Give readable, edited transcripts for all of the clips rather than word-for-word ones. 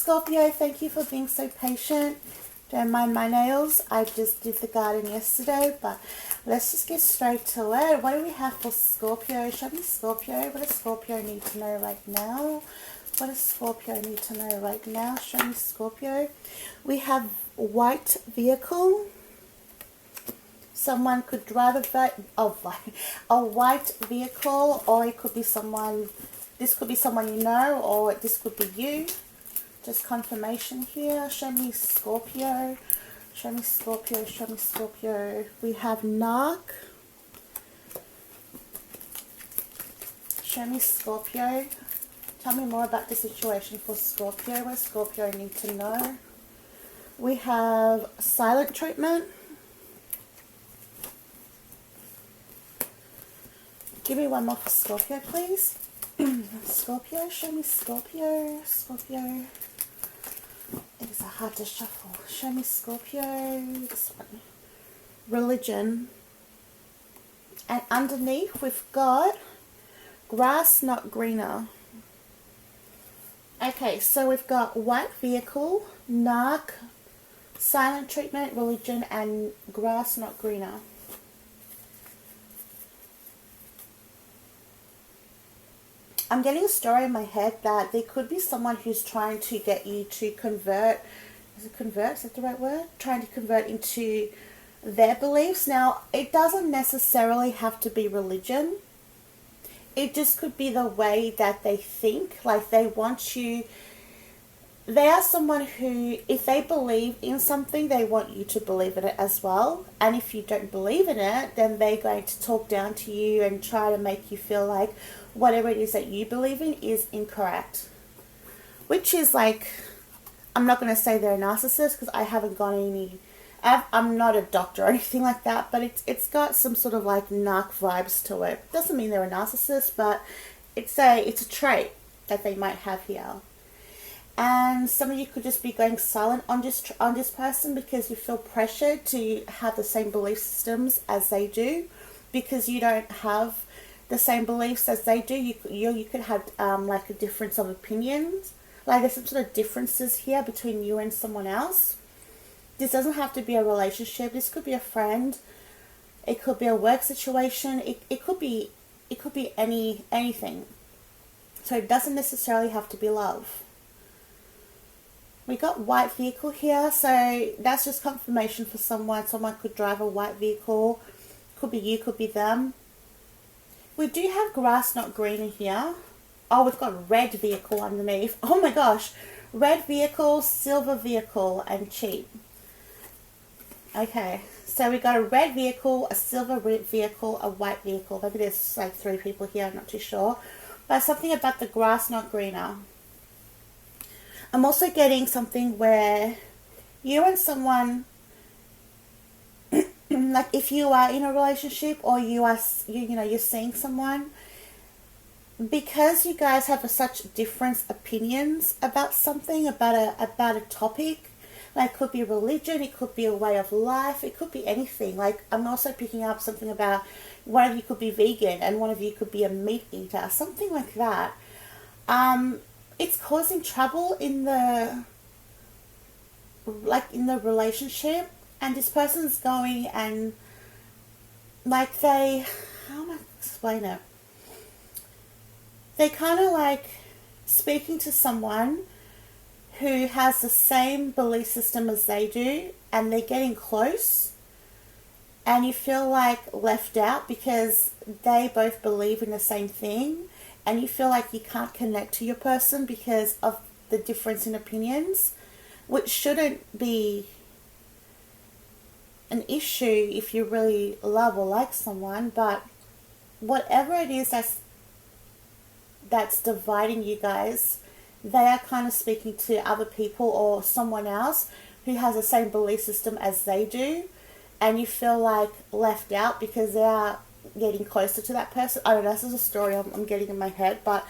Scorpio, thank you for being so patient. Don't mind my nails. I just did the garden yesterday, but let's just get straight to it. What do we have for Scorpio? Show me Scorpio. What does Scorpio need to know right now? What does Scorpio need to know right now? Show me Scorpio. We have white vehicle. Someone could drive a white vehicle, or it could be someone, this could be someone you know, or this could be you. Just confirmation here. Show me Scorpio. Show me Scorpio. Show me Scorpio. We have Narc. Show me Scorpio. Tell me more about the situation for Scorpio. What Scorpio need to know? We have silent treatment. Give me one more for Scorpio, please. Scorpio, show me Scorpio. Scorpio. These are hard to shuffle. Show me Scorpio. This one. Religion. And underneath we've got grass not greener. Okay, so we've got white vehicle, narc, silent treatment, religion, and grass not greener. I'm getting a story in my head that there could be someone who's trying to get you to convert. Is it convert? Is that the right word? Trying to convert into their beliefs. Now, it doesn't necessarily have to be religion. It just could be the way that they think. Like they want you. They are someone who, if they believe in something, they want you to believe in it as well. And if you don't believe in it, then they're going to talk down to you and try to make you feel like whatever it is that you believe in is incorrect. Which is like, I'm not going to say they're a narcissist because I haven't got any, I'm not a doctor or anything like that, but it's got some sort of like narc vibes to it. Doesn't mean they're a narcissist, but it's a trait that they might have here. And some of you could just be going silent on this person because you feel pressured to have the same belief systems as they do, because you don't have the same beliefs as they do. You could have like a difference of opinions. Like there's some sort of differences here between you and someone else. This doesn't have to be a relationship. This could be a friend. It could be a work situation. It could be anything. So it doesn't necessarily have to be love. We got white vehicle here, so that's just confirmation for someone. Someone could drive a white vehicle. Could be you, could be them. We do have grass not greener here. Oh, we've got red vehicle underneath. Oh my gosh. Red vehicle, silver vehicle, and cheap. Okay, so we got a red vehicle, a silver vehicle, a white vehicle. Maybe there's like 3 people here, I'm not too sure. But something about the grass not greener. I'm also getting something where you and someone, like if you are in a relationship or you're seeing someone, because you guys have such different opinions about something, about a topic, like it could be religion, it could be a way of life, it could be anything. Like I'm also picking up something about one of you could be vegan and one of you could be a meat eater, something like that. It's causing trouble in the relationship, and this person's going and like how am I explain it? They kind of like speaking to someone who has the same belief system as they do, and they're getting close, and you feel like left out because they both believe in the same thing. And you feel like you can't connect to your person because of the difference in opinions, which shouldn't be an issue if you really love or like someone. But whatever it is that's dividing you guys, they are kind of speaking to other people or someone else who has the same belief system as they do, and you feel like left out because they are getting closer to that person. I don't know, this is a story I'm getting in my head, but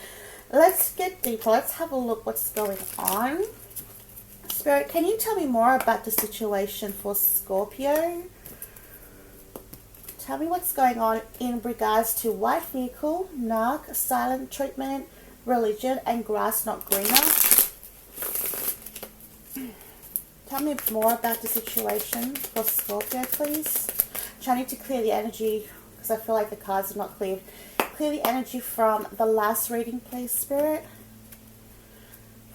let's get deeper. Let's have a look what's going on. Spirit, can you tell me more about the situation for Scorpio? Tell me what's going on in regards to white vehicle, narc, silent treatment, religion, and grass not greener. Tell me more about the situation for Scorpio, please. Trying to clear the energy because I feel like the cards are not cleared. Clear the energy from the last reading, please, Spirit.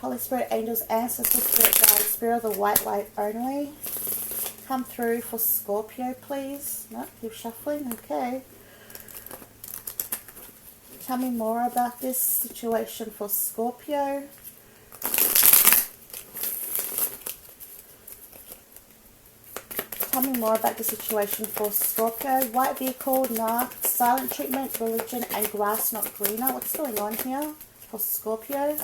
Holy Spirit, angels, ancestors, spirit guides, spirit of the white light only. Come through for Scorpio, please. No, keep shuffling. Okay. Tell me more about this situation for Scorpio. Tell me more about the situation for Scorpio. White vehicle, nah. Silent treatment, religion, and grass not greener. What's going on here for Scorpio?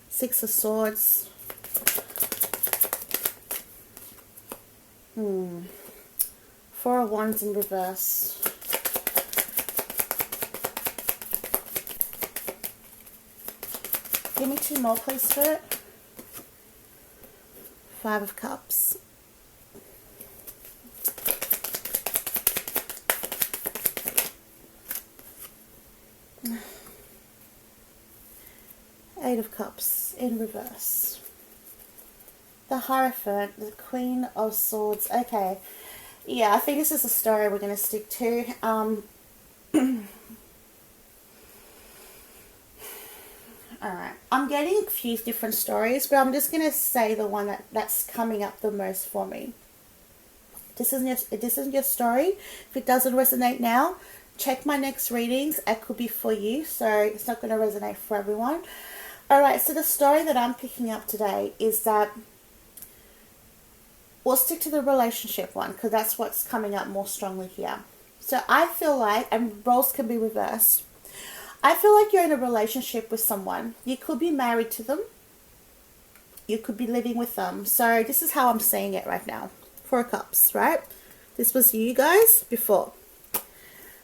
Six of Swords. Four of Wands in reverse. Give me two more, please, Spirit. Five of Cups. Eight of Cups in reverse. The Hierophant, the Queen of Swords. Okay. Yeah, I think this is a story we're going to stick to. Alright. I'm getting a few different stories, but I'm just going to say the one that's coming up the most for me. This isn't your story. If it doesn't resonate now, check my next readings. It could be for you, so it's not going to resonate for everyone. Alright, so the story that I'm picking up today is that we'll stick to the relationship one because that's what's coming up more strongly here. So I feel like, and roles can be reversed, I feel like you're in a relationship with someone. You could be married to them. You could be living with them. So this is how I'm seeing it right now. Four of Cups, right? This was you guys before.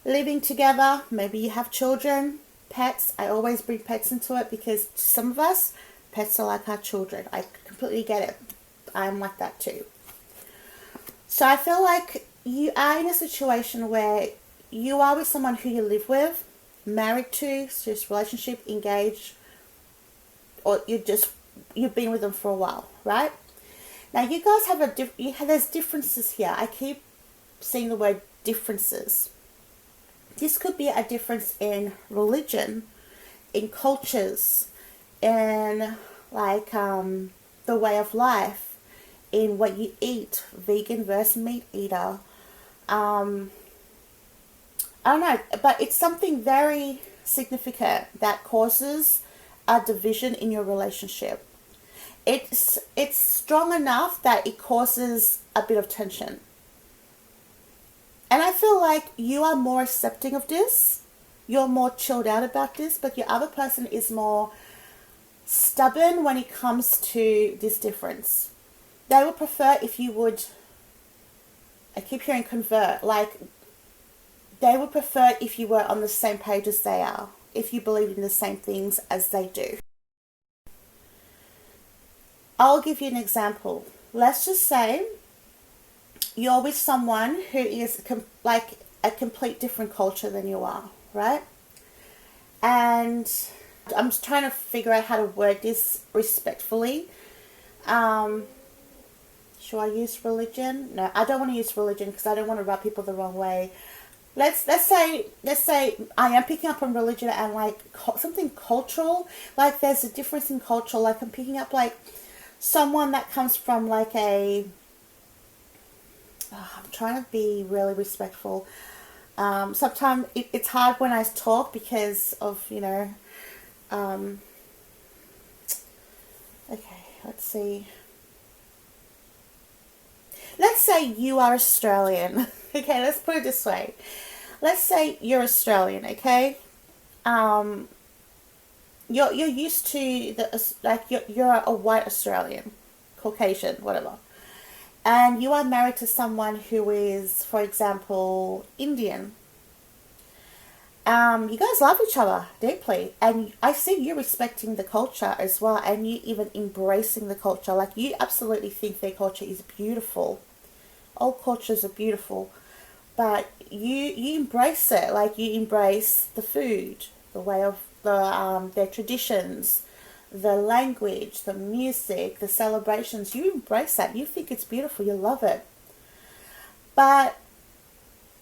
Living together. Maybe you have children, pets. I always bring pets into it because to some of us, pets are like our children. I completely get it. I'm like that too. So I feel like you are in a situation where you are with someone who you live with, married to, serious relationship, engaged, or you've been with them for a while, right? Now you guys have there's differences here. I keep seeing the word differences. This could be a difference in religion, in cultures, in like the way of life, in what you eat, vegan versus meat eater. I don't know, but it's something very significant that causes a division in your relationship. It's strong enough that it causes a bit of tension. And I feel like you are more accepting of this. You're more chilled out about this, but your other person is more stubborn when it comes to this difference. They would prefer if you would, I keep hearing convert, like they would prefer if you were on the same page as they are, if you believe in the same things as they do. I'll give you an example. Let's just say you're with someone who is like a complete different culture than you are, right? And I'm just trying to figure out how to word this respectfully. Should I use religion? No, I don't want to use religion because I don't want to rub people the wrong way. Let's say I am picking up on religion and like something cultural. Like there's a difference in culture. Like I'm picking up like someone that comes from like I'm trying to be really respectful. Sometimes it's hard when I talk because of, okay, let's see. Let's say you are Australian. Okay, let's put it this way. Let's say you're Australian, okay? You're used to you're a white Australian, Caucasian, whatever. And you are married to someone who is, for example, Indian. You guys love each other deeply, and I see you respecting the culture as well, and you even embracing the culture. Like you absolutely think their culture is beautiful. All cultures are beautiful, but you embrace it. Like you embrace the food, the way of their traditions, the language, the music, the celebrations. You embrace that. You think it's beautiful. You love it. But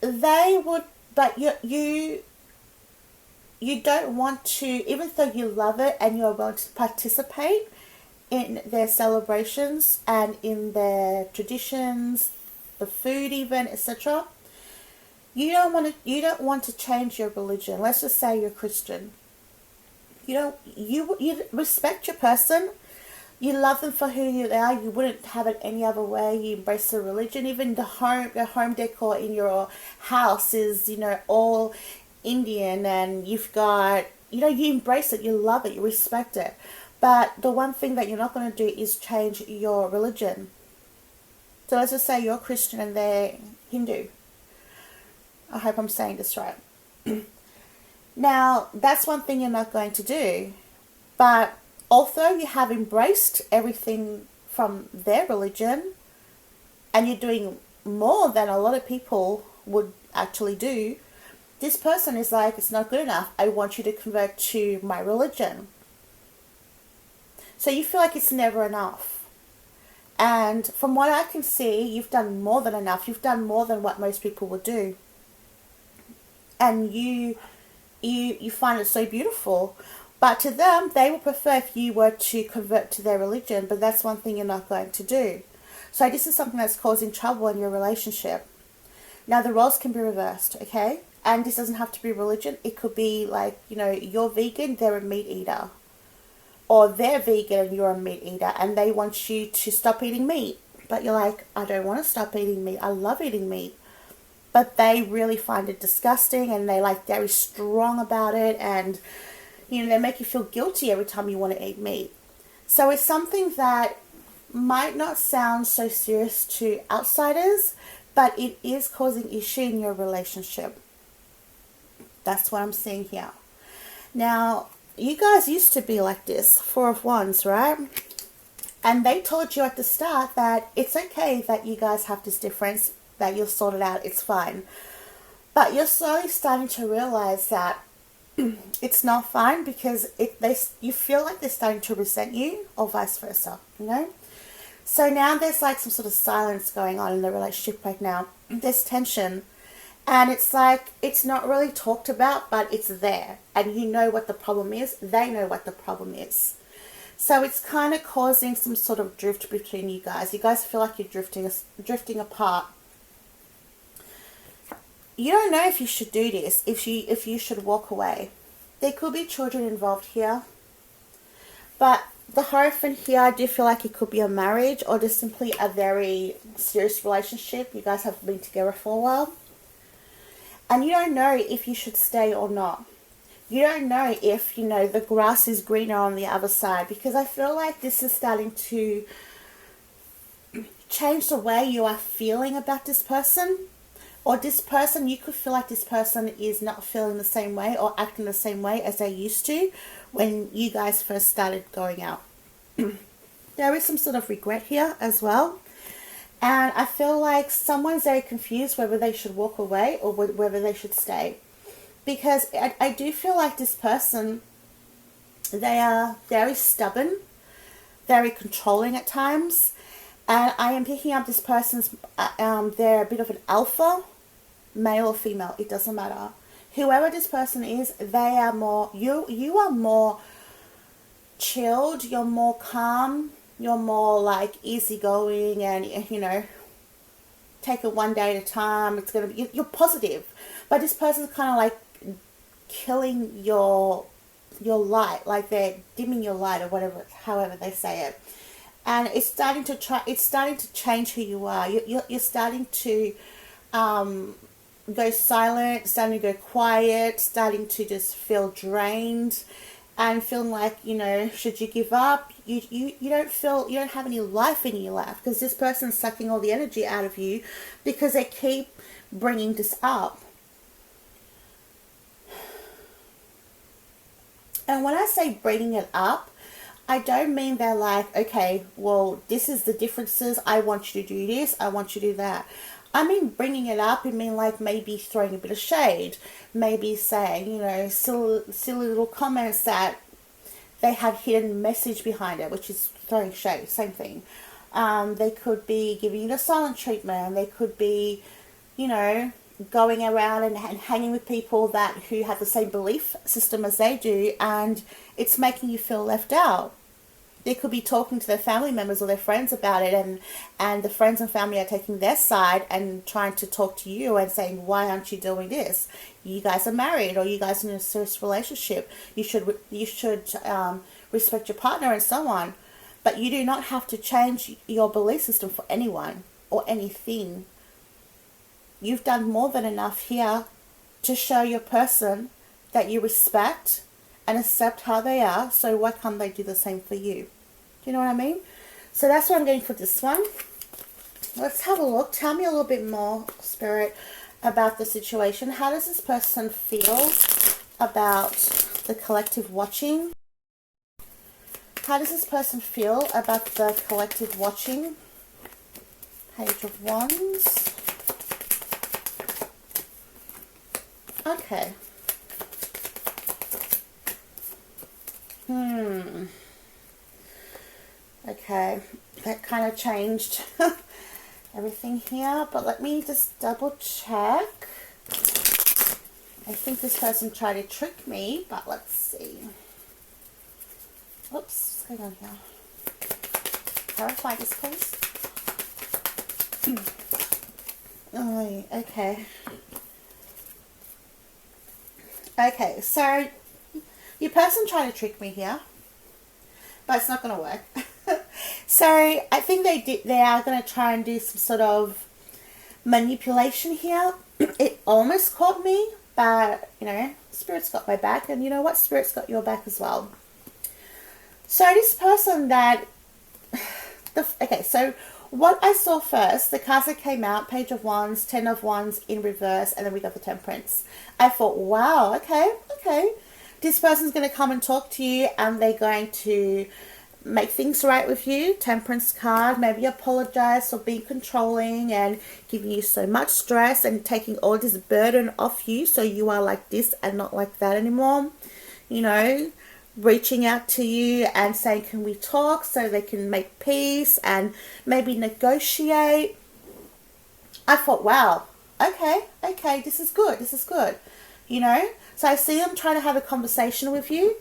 they would, but you don't want to, even though you love it and you're willing to participate in their celebrations and in their traditions, the food even, etc. You don't want to change your religion. Let's just say you're Christian. You respect your person. You love them for who they are. You wouldn't have it any other way. You embrace the religion. Even the home decor in your house is, all Indian, and you've got, you embrace it. You love it. You respect it. But the one thing that you're not going to do is change your religion. So let's just say you're Christian and they're Hindu. I hope I'm saying this right. Now, that's one thing you're not going to do. But although you have embraced everything from their religion, and you're doing more than a lot of people would actually do, this person is like, it's not good enough. I want you to convert to my religion. So you feel like it's never enough. And from what I can see, you've done more than enough. You've done more than what most people would do. And you find it so beautiful. But to them, they would prefer if you were to convert to their religion, but that's one thing you're not going to do. So this is something that's causing trouble in your relationship. Now, the roles can be reversed, okay? And this doesn't have to be religion. It could be like, you're vegan, they're a meat eater. Or they're vegan and you're a meat eater, and they want you to stop eating meat. But you're like, I don't want to stop eating meat. I love eating meat. But they really find it disgusting, and they like very strong about it, and they make you feel guilty every time you want to eat meat. So it's something that might not sound so serious to outsiders, but it is causing issue in your relationship. That's what I'm seeing here. Now, you guys used to be like this, Four of Wands, right? And they told you at the start that it's okay that you guys have this difference, that you'll sort it out, it's fine. But you're slowly starting to realize that it's not fine, because you feel like they're starting to resent you, or vice versa, So now there's like some sort of silence going on in the relationship right now. There's tension. And it's like, it's not really talked about, but it's there. And you know what the problem is. They know what the problem is. So it's kind of causing some sort of drift between you guys. You guys feel like you're drifting apart. You don't know if you should do this, if you should walk away. There could be children involved here. But the Hierophant here, I do feel like it could be a marriage, or just simply a very serious relationship. You guys have been together for a while. And you don't know if you should stay or not. You don't know if, the grass is greener on the other side. Because I feel like this is starting to change the way you are feeling about this person. Or this person, you could feel like this person is not feeling the same way or acting the same way as they used to when you guys first started going out. There is some sort of regret here as well. And I feel like someone's very confused whether they should walk away or whether they should stay. Because I do feel like this person, they are very stubborn, very controlling at times. And I am picking up this person's, they're a bit of an alpha, male or female, it doesn't matter. Whoever this person is, they are more, you are more chilled, you're more calm, you're more like easygoing, and take it one day at a time. It's going to be, you're positive. But this person's kind of like killing your light, like they're dimming your light, or whatever, however they say it. And it's starting to change who you are. You're starting to go silent, starting to go quiet, starting to just feel drained, and feeling like, should you give up? You don't have any life in your life, because this person's sucking all the energy out of you because they keep bringing this up. And when I say bringing it up, I don't mean they're like, okay, well, this is the differences. I want you to do this. I want you to do that. I mean, bringing it up, I mean, like maybe throwing a bit of shade, maybe saying, silly little comments that they have hidden message behind it, which is throwing shade, same thing. They could be giving you the silent treatment. They could be, you know, going around and hanging with people that who have the same belief system as they do, and it's making you feel left out. They could be talking to their family members or their friends about it, and the friends and family are taking their side and trying to talk to you and saying, why aren't you doing this? You guys are married, or you guys are in a serious relationship. You should respect your partner and so on. But you do not have to change your belief system for anyone or anything. You've done more than enough here to show your person that you respect and accept how they are, so why can't they do the same for you? Do you know what I mean? So that's what I'm getting for this one. Let's have a look. Tell me a little bit more, Spirit, about the situation. How does this person feel about the collective watching? How does this person feel about the collective watching? Page of Wands. Okay. Okay, that kind of changed everything here, but let me just double check. I think this person tried to trick me, but let's see. Oops, what's going on here? Clarify this, please. Oh, okay. Okay, so your person tried to trick me here, but it's not going to work. So I think they are going to try and do some sort of manipulation here. It almost caught me, but, you know, Spirit's got my back, and you know what? Spirit's got your back as well. So this person that... okay, so what I saw first, the cards that came out, Page of Wands, Ten of Wands in reverse, and then we got the Temperance. I thought, wow, okay. This person's going to come and talk to you, and they're going to make things right with you. Temperance card, maybe apologize for being controlling and giving you so much stress and taking all this burden off you, so you are like this and not like that anymore. You know, reaching out to you and saying, can we talk, so they can make peace and maybe negotiate. I thought, wow, okay, this is good, you know. So I see them trying to have a conversation with you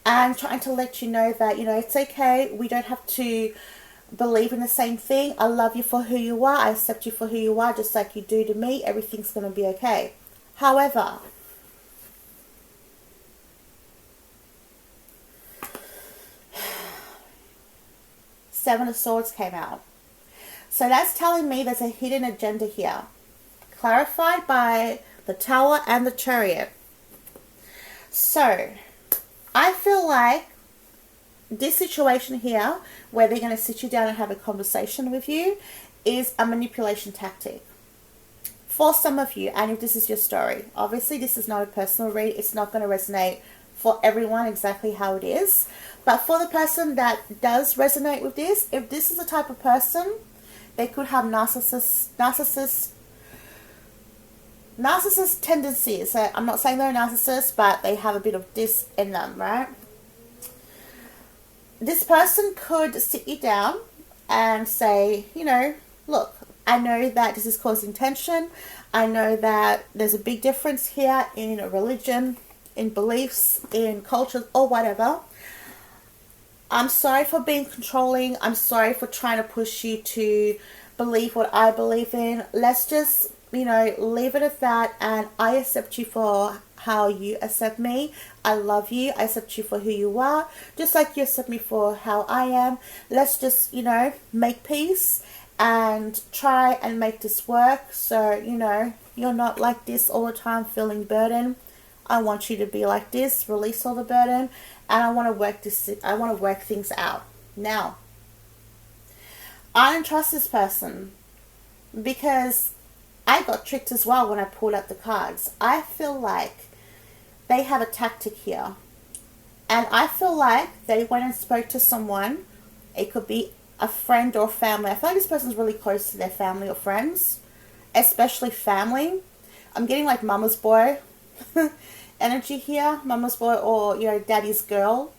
and trying to let you know that, you know, it's okay. We don't have to believe in the same thing. I love you for who you are. I accept you for who you are, just like you do to me. Everything's going to be okay. However, Seven of Swords came out. So that's telling me there's a hidden agenda here, clarified by the Tower and the Chariot. So I feel like this situation here, where they're going to sit you down and have a conversation with you, is a manipulation tactic for some of you. And if this is your story, obviously this is not a personal read. It's not going to resonate for everyone exactly how it is. But for the person that does resonate with this, if this is the type of person, they could have narcissist tendencies. So I'm not saying they're a narcissist, but they have a bit of this in them, right? This person could sit you down and say, you know, look, I know that this is causing tension. I know that there's a big difference here in religion, in beliefs, in culture, or whatever. I'm sorry for being controlling. I'm sorry for trying to push you to believe what I believe in. Let's just, you know, leave it at that, and I accept you for how you accept me. I love you. I accept you for who you are, just like you accept me for how I am. Let's just, you know, make peace and try and make this work, so, you know, you're not like this all the time feeling burden. I want you to be like this, release all the burden, and I want to work things out. Now, I don't trust this person, because I got tricked as well when I pulled out the cards. I feel like they have a tactic here, and I feel like they went and spoke to someone. It could be a friend or family. I feel like this person's really close to their family or friends, especially family. I'm getting like mama's boy energy here, mama's boy, or, you know, daddy's girl.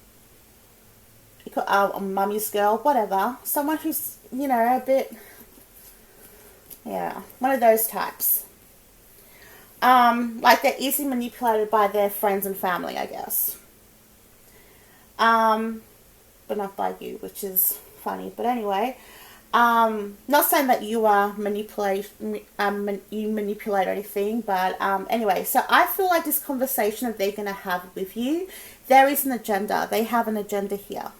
a mummy's girl, whatever. Someone who's, you know, a bit, yeah, one of those types. Like they're easily manipulated by their friends and family, I guess. But not by you, which is funny. But anyway, not saying that you are you manipulate or anything, but anyway, so I feel like this conversation that they're going to have with you, there is an agenda. They have an agenda here.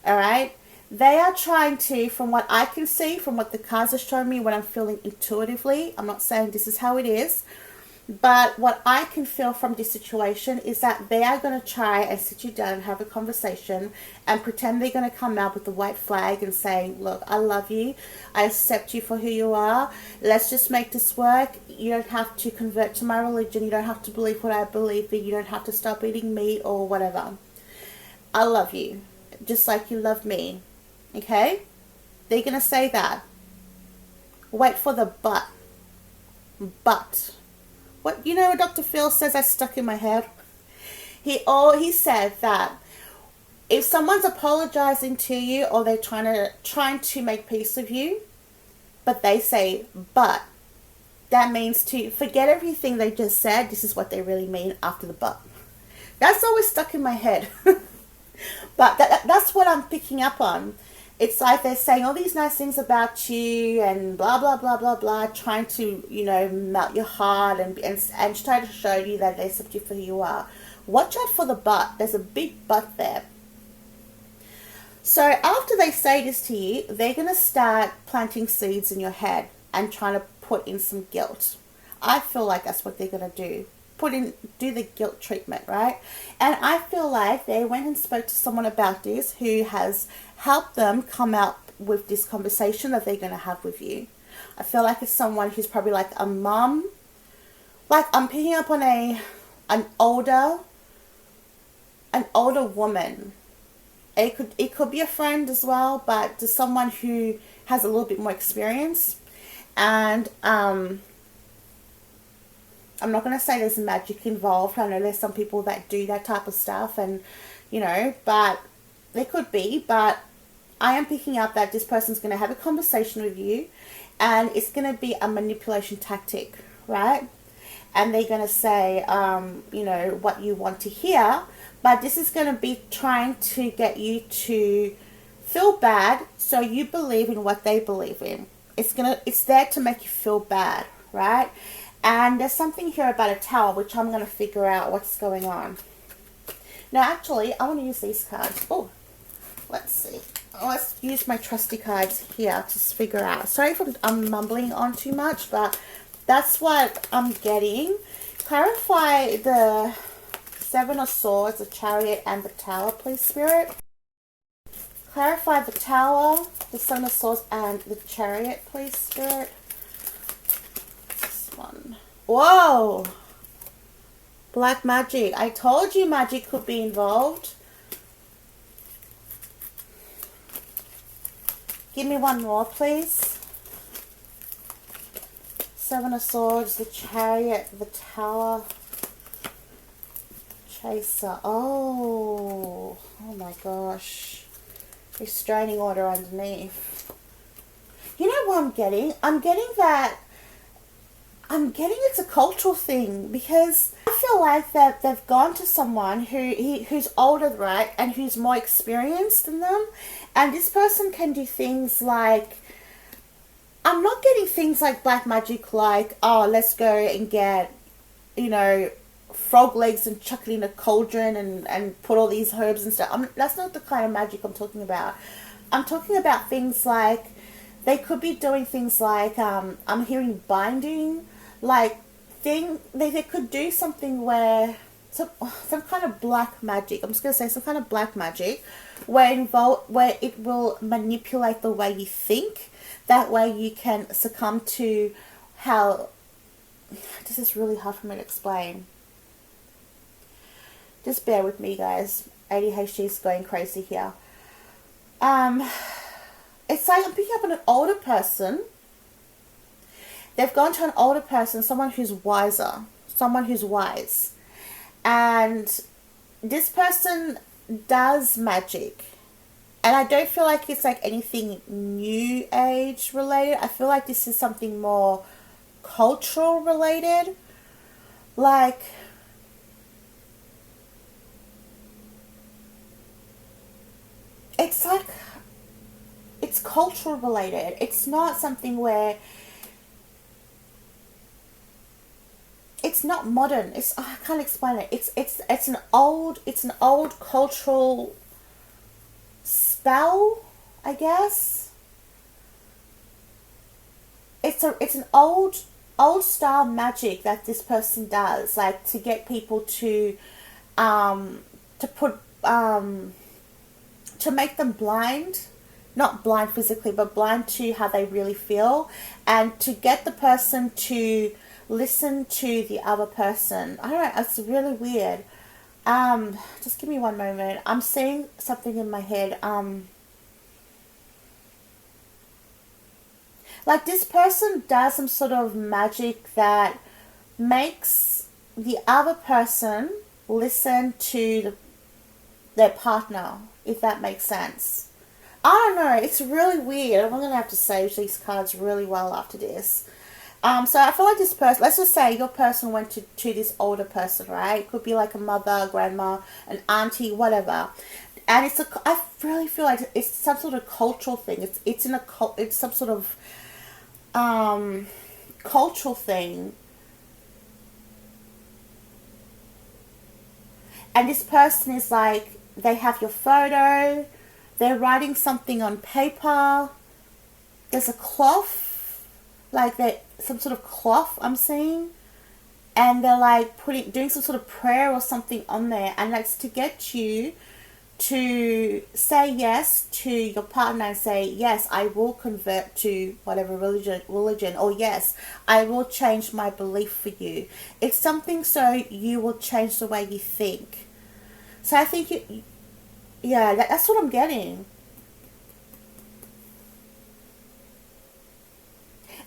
All right? They are trying to, from what I can see, from what the cards are showing me, what I'm feeling intuitively, I'm not saying this is how it is, but what I can feel from this situation is that they are going to try and sit you down and have a conversation and pretend they're going to come out with the white flag and say, look, I love you. I accept you for who you are. Let's just make this work. You don't have to convert to my religion. You don't have to believe what I believe in. You don't have to stop eating meat or whatever. I love you, just like you love me. Okay? They're going to say that. Wait for the but. But. What, you know what Dr. Phil says that's stuck in my head? He said that if someone's apologizing to you or they're trying to make peace with you, but they say but, that means to forget everything they just said. This is what they really mean after the but. That's always stuck in my head. But that's what I'm picking up on. It's like they're saying all these nice things about you and blah, blah, blah, blah, blah, trying to, you know, melt your heart and try to show you that they accept you for who you are. Watch out for the but. There's a big but there. So after they say this to you, they're going to start planting seeds in your head and trying to put in some guilt. I feel like that's what they're going to do. Do the guilt treatment, right? And I feel like they went and spoke to someone about this who has helped them come out with this conversation that they're going to have with you. I feel like it's someone who's probably like a mum. Like I'm picking up on an older woman. It could be a friend as well, but to someone who has a little bit more experience. And I'm not going to say there's magic involved. I know there's some people that do that type of stuff and, you know, but there could be. But I am picking up that this person's going to have a conversation with you and it's going to be a manipulation tactic, right? And they're going to say, you know, what you want to hear. But this is going to be trying to get you to feel bad so you believe in what they believe in. It's there to make you feel bad, right? And there's something here about a tower, which I'm going to figure out what's going on. Now, actually, I want to use these cards. Oh, let's see. Let's use my trusty cards here to figure out. Sorry if I'm mumbling on too much, but that's what I'm getting. Clarify the Seven of Swords, the Chariot, and the Tower, please, Spirit. Clarify the Tower, the Seven of Swords, and the Chariot, please, Spirit. One. Whoa! Black magic. I told you magic could be involved. Give me one more, please. Seven of Swords, the Chariot, the Tower, Chaser. Oh my gosh. Restraining order underneath. You know what I'm getting? I'm getting it's a cultural thing because I feel like that they've gone to someone who's older, right, and who's more experienced than them, and this person can do things like, I'm not getting things like black magic, like, oh, let's go and get, you know, frog legs and chuck it in a cauldron and put all these herbs and stuff. That's not the kind of magic I'm talking about. I'm talking about things like, they could be doing things like, I'm hearing binding, like they could do something where some kind of black magic. I'm just gonna say some kind of black magic where it will manipulate the way you think. That way you can succumb to how. This is really hard for me to explain. Just bear with me, guys. ADHD is going crazy here. It's like I'm picking up on an older person. They've gone to an older person, someone who's wiser, someone who's wise. And this person does magic. And I don't feel like it's like anything new age related. I feel like this is something more cultural related. Like, it's like, it's cultural related. It's not something where it's not modern. I can't explain it. It's an old cultural spell, I guess. It's an old style magic that this person does, like to get people to put to make them blind, not blind physically, but blind to how they really feel, and to get the person to listen to the other person. I don't know, it's really weird. Just give me one moment. I'm seeing something in my head. Like this person does some sort of magic that makes the other person listen to their partner, if that makes sense. I don't know. It's really weird. I'm going to have to save these cards really well after this. So I feel like this person, let's just say your person went to this older person, right? It could be like a mother, a grandma, an auntie, whatever. And I really feel like it's some sort of cultural thing. It's some sort of cultural thing. And this person is like, they have your photo, they're writing something on paper, there's a cloth, like some sort of cloth I'm seeing, and they're like doing some sort of prayer or something on there, and that's to get you to say yes to your partner and say, yes, I will convert to whatever religion, or yes, I will change my belief for you. It's something so you will change the way you think. So I think that's what I'm getting.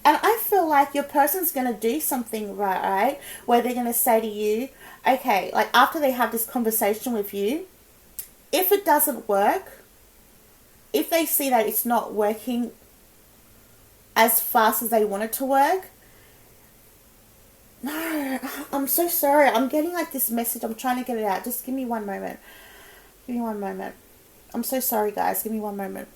And I feel like your person's going to do something right, where they're going to say to you, okay, like after they have this conversation with you, if it doesn't work, if they see that it's not working as fast as they want it to work, no, I'm so sorry. I'm getting like this message. I'm trying to get it out. Just give me one moment. Give me one moment. I'm so sorry, guys. Give me one moment.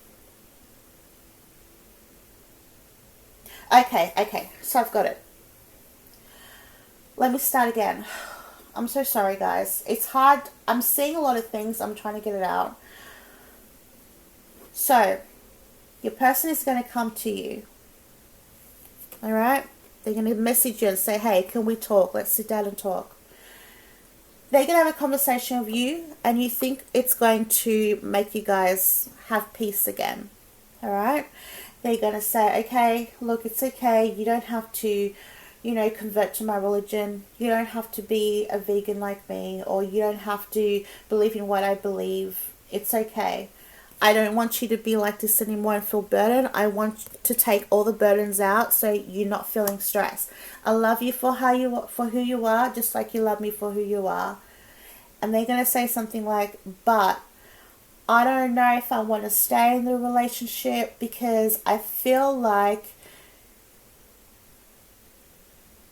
Okay. So I've got it. Let me start again. I'm so sorry, guys. It's hard. I'm seeing a lot of things. I'm trying to get it out. So, your person is going to come to you. Alright? They're going to message you and say, hey, can we talk? Let's sit down and talk. They're going to have a conversation with you, and you think it's going to make you guys have peace again. Alright? They're going to say, okay, look, it's okay. You don't have to, convert to my religion. You don't have to be a vegan like me, or you don't have to believe in what I believe. It's okay. I don't want you to be like this anymore and feel burdened. I want to take all the burdens out so you're not feeling stressed. I love you for who you are, just like you love me for who you are. And they're going to say something like, but I don't know if I want to stay in the relationship because I feel like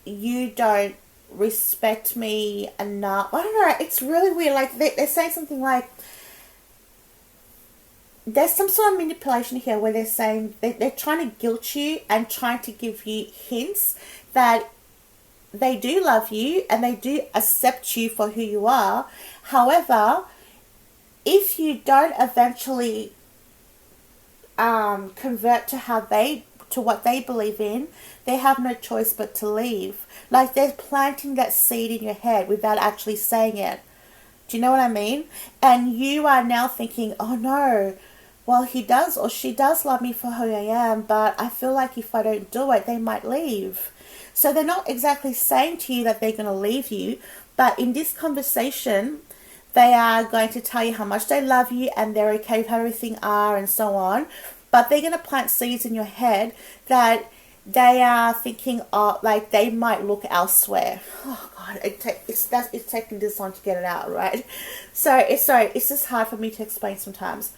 you don't respect me enough. I don't know. It's really weird. Like they're saying something like, there's some sort of manipulation here where they're saying they're trying to guilt you and trying to give you hints that they do love you and they do accept you for who you are. However, if you don't eventually convert to what they believe in, they have no choice but to leave. Like they're planting that seed in your head without actually saying it. Do you know what I mean? And you are now thinking, oh no, well, he does or she does love me for who I am, but I feel like if I don't do it, they might leave. So they're not exactly saying to you that they're going to leave you, but in this conversation, they are going to tell you how much they love you and they're okay with how everything are and so on. But they're going to plant seeds in your head that they are thinking, like they might look elsewhere. Oh God, it's taking this long to get it out, right? So it's just hard for me to explain sometimes.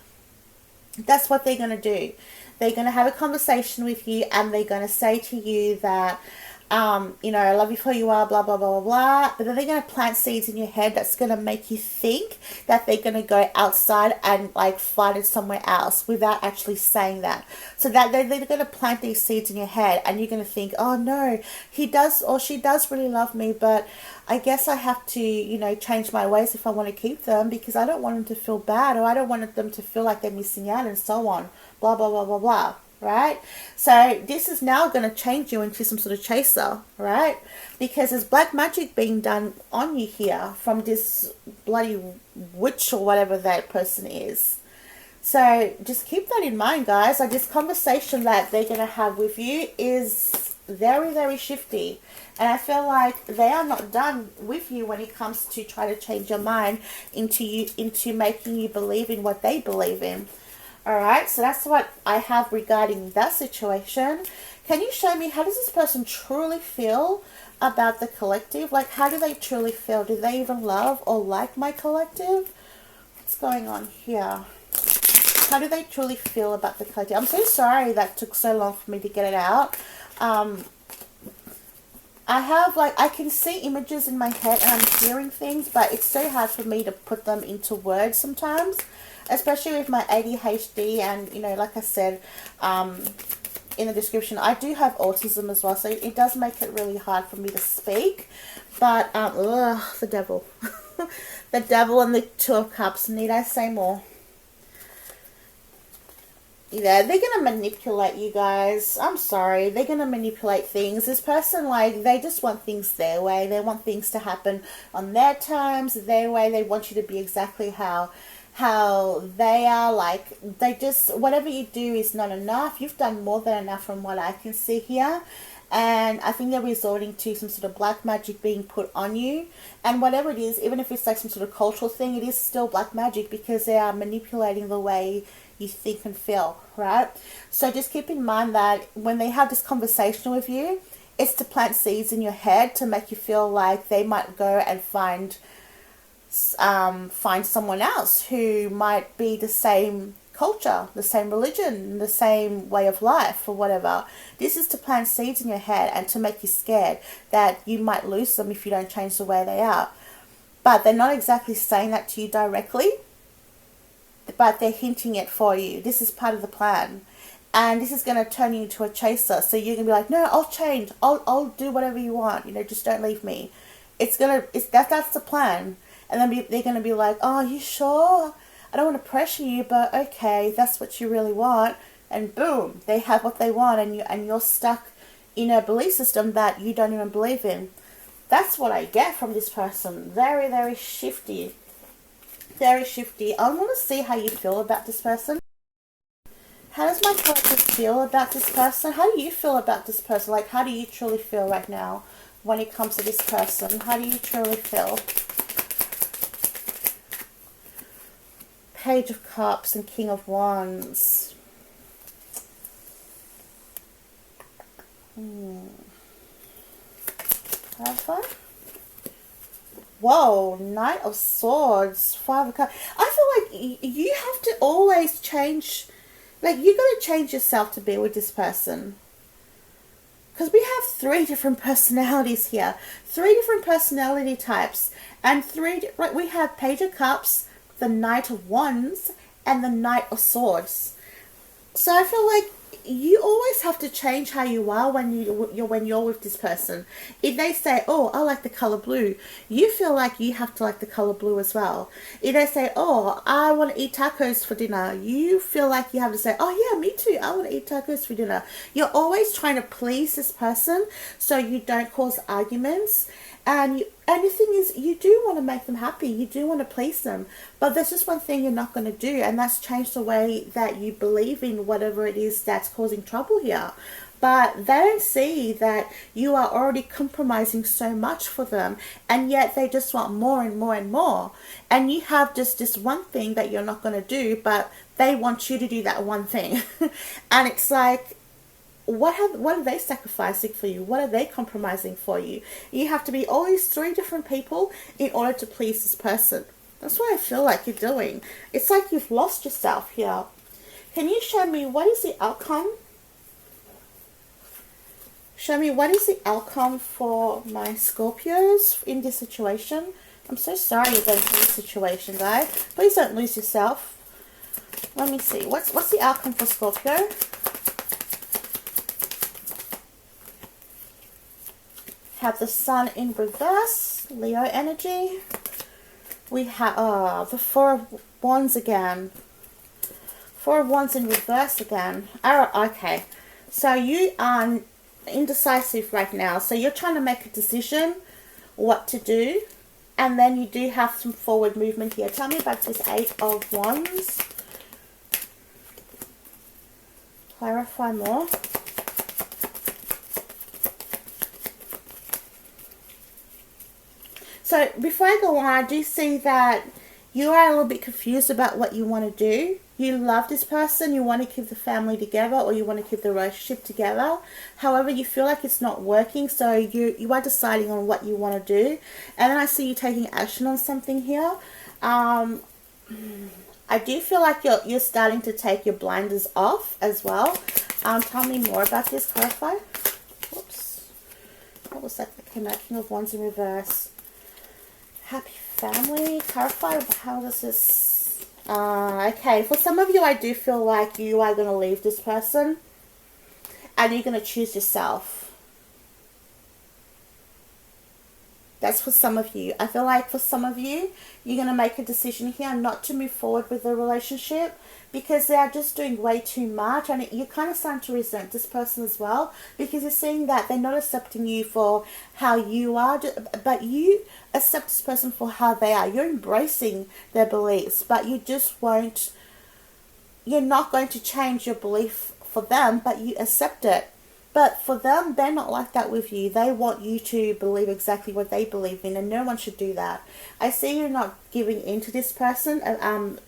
That's what they're going to do. They're going to have a conversation with you, and they're going to say to you that, I love you for who you are, blah, blah, blah, blah, blah. But then they're going to plant seeds in your head that's going to make you think that they're going to go outside and like find it somewhere else without actually saying that. So that they're going to plant these seeds in your head, and you're going to think, oh no, he does or she does really love me, but I guess I have to, change my ways if I want to keep them, because I don't want them to feel bad, or I don't want them to feel like they're missing out, and so on. Blah, blah, blah, blah, blah. Right? So this is now going to change you into some sort of chaser, right? Because there's black magic being done on you here from this bloody witch or whatever that person is. So just keep that in mind, guys. Like, this conversation that they're going to have with you is very, very shifty. And I feel like they are not done with you when it comes to try to change your mind into making you believe in what they believe in. Alright, so that's what I have regarding that situation. Can you show me, how does this person truly feel about the collective? Like, how do they truly feel? Do they even love or like my collective? What's going on here? How do they truly feel about the collective? I'm so sorry that took so long for me to get it out. I can see images in my head and I'm hearing things, but it's so hard for me to put them into words sometimes, especially with my ADHD. And, like I said, in the description, I do have autism as well, so it does make it really hard for me to speak. But, the devil. The devil and the Two of Cups. Need I say more? They're going to manipulate you guys. I'm sorry. They're going to manipulate things. This person, they just want things their way. They want things to happen on their terms, their way. They want you to be exactly how they are. They just, whatever you do is not enough. You've done more than enough from what I can see here. And I think they're resorting to some sort of black magic being put on you. And whatever it is, even if it's like some sort of cultural thing, it is still black magic, because they are manipulating the way you think and feel, right? So just keep in mind that when they have this conversation with you, it's to plant seeds in your head to make you feel like they might go and find someone else who might be the same culture, the same religion, the same way of life, or whatever. This is to plant seeds in your head and to make you scared that you might lose them if you don't change the way they are. But they're not exactly saying that to you directly, but they're hinting it for you. This is part of the plan. And this is going to turn you into a chaser. So you're going to be like, no, I'll change. I'll do whatever you want. Just don't leave me. That's the plan. And then they're going to be like, oh, you sure? I don't want to pressure you, but okay, that's what you really want. And boom, they have what they want, and you're stuck in a belief system that you don't even believe in. That's what I get from this person. Very, very shifty. Very shifty. I want to see how you feel about this person. How does my collective feel about this person? How do you feel about this person? Like, how do you truly feel right now when it comes to this person? How do you truly feel? Page of Cups and King of Wands. Clarify. Whoa, Knight of Swords, 5 of Cups. I feel like you have to always change. Like, you got to change yourself to be with this person. Because we have 3 different personalities here. 3 different personality types. And we have Page of Cups, the Knight of Wands, and the Knight of Swords. So I feel like you always have to change how you are when you're with this person. If they say, oh, I like the color blue, you feel like you have to like the color blue as well. If they say, oh, I want to eat tacos for dinner, you feel like you have to say, oh yeah, me too, I want to eat tacos for dinner. You're always trying to please this person so you don't cause arguments. And the thing is, you do want to make them happy. You do want to please them. But there's just one thing you're not going to do, and that's change the way that you believe in whatever it is that's causing trouble here. But they don't see that you are already compromising so much for them, and yet they just want more and more and more. And you have just this one thing that you're not going to do, but they want you to do that one thing. And it's like, what are they sacrificing for you? What are they compromising for you? You have to be all these 3 different people in order to please this person. That's what I feel like you're doing. It's like you've lost yourself here. Can you show me what is the outcome? Show me what is the outcome for my Scorpios in this situation. I'm so sorry you're going through this situation, guys. Please don't lose yourself. Let me see. What's the outcome for Scorpio? Have the Sun in reverse, Leo energy. We have the Four of Wands again. Four of Wands in reverse again. Okay. So you are indecisive right now. So you're trying to make a decision what to do. And then you do have some forward movement here. Tell me about this Eight of Wands. Clarify more. So before I go on, I do see that you are a little bit confused about what you want to do. You love this person, you want to keep the family together, or you want to keep the relationship together. However, you feel like it's not working, so you are deciding on what you want to do. And then I see you taking action on something here. I do feel like you're starting to take your blinders off as well. Tell me more about this. Clarify. Whoops. What was that that came out? King of Wands in reverse. Happy family. Clarify. How does this... okay, for some of you, I do feel like you are going to leave this person and you're going to choose yourself. That's for some of you. I feel like for some of you, you're going to make a decision here not to move forward with the relationship because they are just doing way too much, and you're kind of starting to resent this person as well because you're seeing that they're not accepting you for how you are, but you accept this person for how they are. You're embracing their beliefs, but you just won't, you're not going to change your belief for them, but you accept it. But for them, they're not like that with you. They want you to believe exactly what they believe in, and no one should do that. I see you're not giving in to this person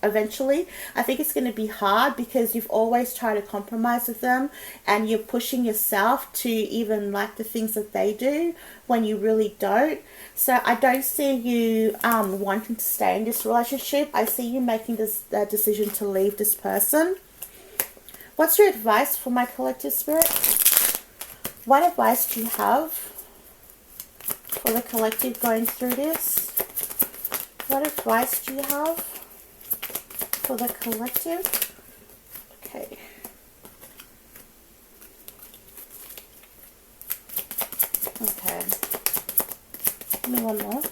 eventually. I think it's going to be hard because you've always tried to compromise with them, and you're pushing yourself to even like the things that they do when you really don't. So I don't see you wanting to stay in this relationship. I see you making this decision to leave this person. What's your advice for my collective spirit? What advice do you have for the collective going through this? What advice do you have for the collective? Okay. Okay. Give me one more.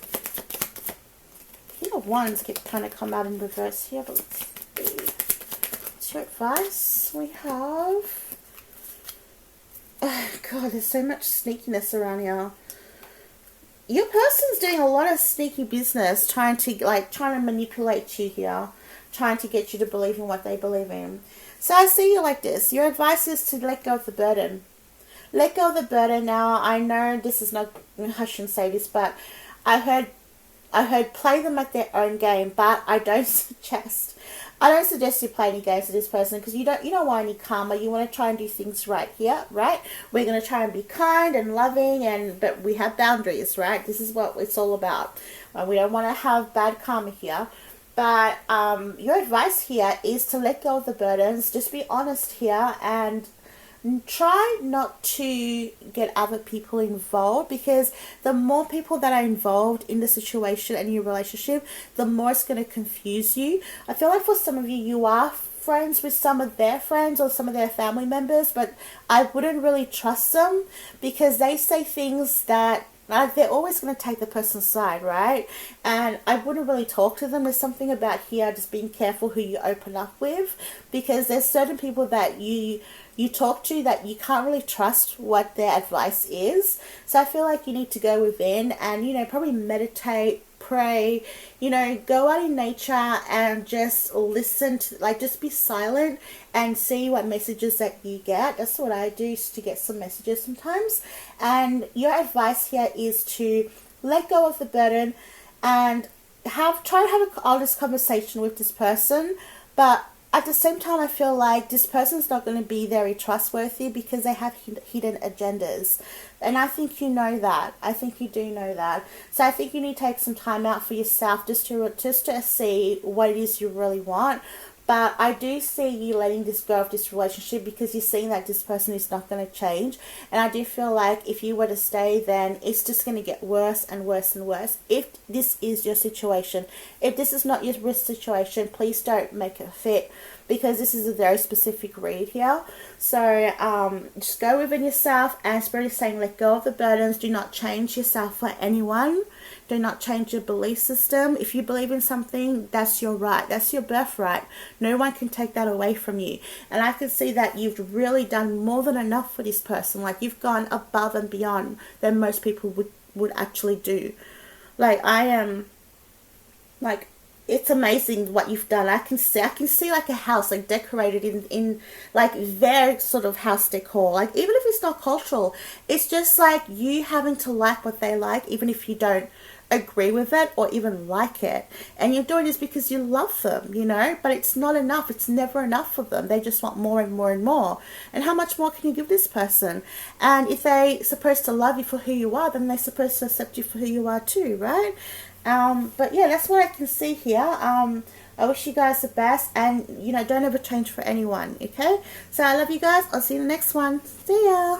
King of Wands keep trying to come out in reverse here, but let's see. What's your advice? We have... Oh, God, there's so much sneakiness around here. Your person's doing a lot of sneaky business, trying to manipulate you here, trying to get you to believe in what they believe in. So I see you like this. Your advice is to let go of the burden. Let go of the burden. Now, I know this is not, I shouldn't say this, but I heard play them at their own game, but I don't suggest you play any games with this person because you don't want any karma. You want to try and do things right here, right? We're going to try and be kind and loving, but we have boundaries, right? This is what it's all about. We don't want to have bad karma here. But your advice here is to let go of the burdens. Just be honest here and try not to get other people involved, because the more people that are involved in the situation and your relationship, the more it's going to confuse you. I feel like for some of you, you are friends with some of their friends or some of their family members, but I wouldn't really trust them because they say things that they're always going to take the person's side, right? And I wouldn't really talk to them. There's something about here, just being careful who you open up with, because there's certain people that you talk to that you can't really trust what their advice is. So I feel like you need to go within and, probably meditate, pray, go out in nature and just listen to, just be silent and see what messages that you get. That's what I do, to get some messages sometimes. And your advice here is to let go of the burden and try to have an honest conversation with this person, but at the same time, I feel like this person's not going to be very trustworthy because they have hidden agendas. And I think you know that. I think you do know that. So I think you need to take some time out for yourself just to see what it is you really want. But I do see you letting this go of this relationship because you're seeing that this person is not going to change. And I do feel like if you were to stay, then it's just going to get worse and worse and worse. If this is your situation, if this is not your risk situation, please don't make it fit, because this is a very specific read here. So just go within yourself, and Spirit is saying let go of the burdens. Do not change yourself for anyone. Do not change your belief system. If you believe in something, that's your right. That's your birthright. No one can take that away from you. And I can see that you've really done more than enough for this person. Like, you've gone above and beyond than most people would actually do. Like, I am, like, it's amazing what you've done. I can see like a house like decorated in like their sort of house decor. Like, even if it's not cultural, it's just like you having to like what they like, even if you don't agree with it or even like it. And you're doing this because you love them, you know, but it's not enough. It's never enough for them. They just want more and more and more. And how much more can you give this person? And if they're supposed to love you for who you are, then they're supposed to accept you for who you are too, right? But yeah, that's what I can see here. I wish you guys the best, and you know, don't ever change for anyone, okay? So I love you guys. I'll see you in the next one. See ya.